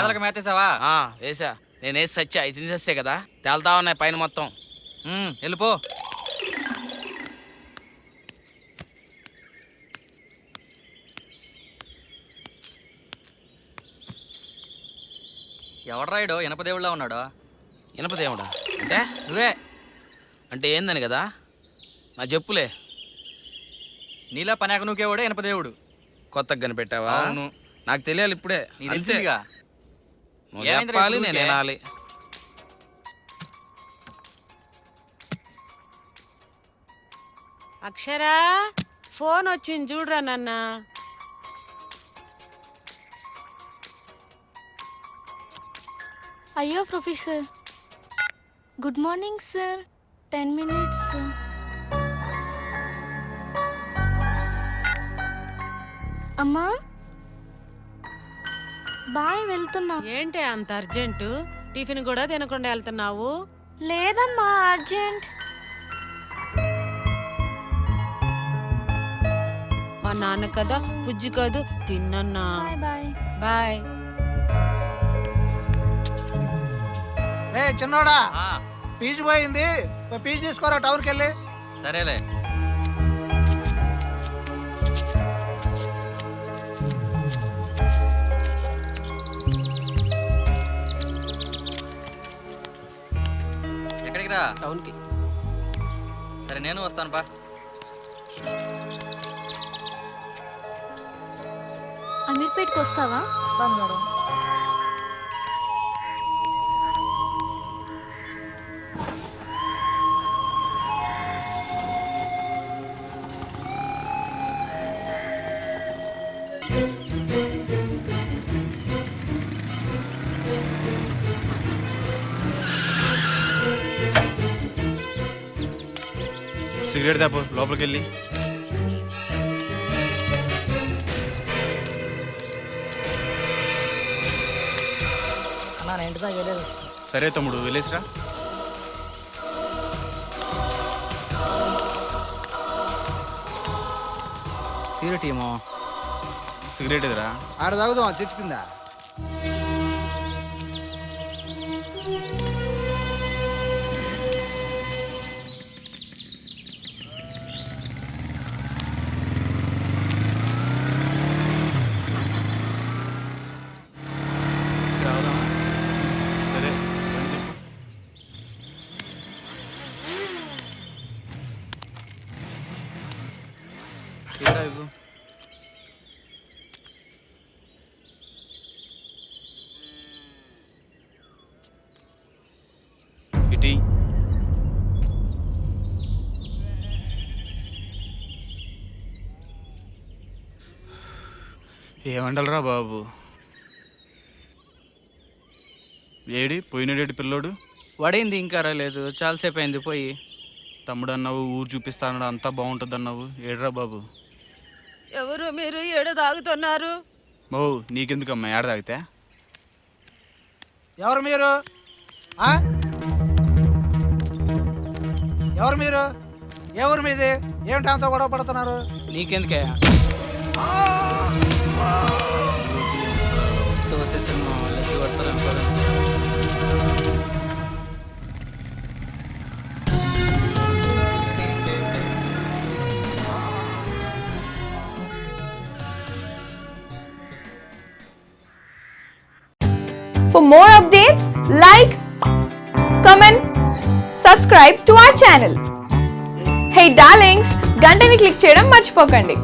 గేదలకు మేతేసావా? వేసా. నేను వేసి సచ్చా, ఇది తినేస్తే కదా తేలుతా ఉన్నాయి పైన మొత్తం. వెళ్ళిపో. ఎవడ్రాయుడు ఇనపదేవుళ్ళ ఉన్నాడు? ఇనపదేవుడా అంటే? నువ్వే. అంటే ఏందని కదా నా చెప్పులే. నీలా పనాక నూకేవాడే ఇనపదేవుడు. కొత్తగా కనిపెట్టావా? అవును, నాకు తెలియాలి ఇప్పుడే. తెలిసిందిగా. నువ్వు చెప్పాలి, నేను వినాలి. అక్షరా, ఫోన్ వచ్చింది చూడరా నాన్న. అయ్యో professor, good morning sir. 10 minutes. అమ్మా బాయ్, వెళ్తున్నా. ఏంటి అంత అర్జెంటు? టిఫిన్ కూడా తినకుండా వెళ్తున్నావు? లేదమ్మా, అర్జెంట్. మా నాన్న కదా, బుజ్జి కాదు, తిన్నన్నా. Bye bye. చిన్నోడా, పీజు పోయింది, పీజు తీసుకోరా టౌన్కి వెళ్ళి. సరేలే. ఎక్కడికి రా? టౌన్కి. సరే నేను వస్తాను పా. అమీర్పేట్కి వస్తావా? వస్తాను మేడం. సిగరెట్ దాపు లోపలికి వెళ్ళి. అన్నా నేను ఇంటి దాకా వెళ్ళేది. సరే తమ్ముడు, వెళ్ళేసిరా. సిగరెట్ ఏమో. సిగరెట్ ఎదురా ఆడ తాగుదాం చెట్టు కింద. సరే ఇవ్వు. ఇటీ. ఏమండలరా బాబు? ఏడి పోయినడేటి పిల్లోడు? వడైంది, ఇంకా రాలేదు. చాలాసేపు అయింది పోయి. తమ్ముడు అన్నావు, ఊరు చూపిస్తాను, అంతా బాగుంటుంది అన్నావు. ఏడ్రా బాబు? ఎవరు మీరు? ఏడ తాగుతున్నారు? ఓ నీకెందుకమ్మా ఏడ తాగితే? ఎవరు మీరు? ఎవరు మీరు? ఏ ఊరు మీది? ఏమిటి అంతా గొడవ పడుతున్నారు? నీకెందుకే తోసేసాను, లెక్క కొడతాను. For more updates, like, comment, subscribe to our channel. Hey darlings, గంటని click చేయడం మర్చిపోకండి.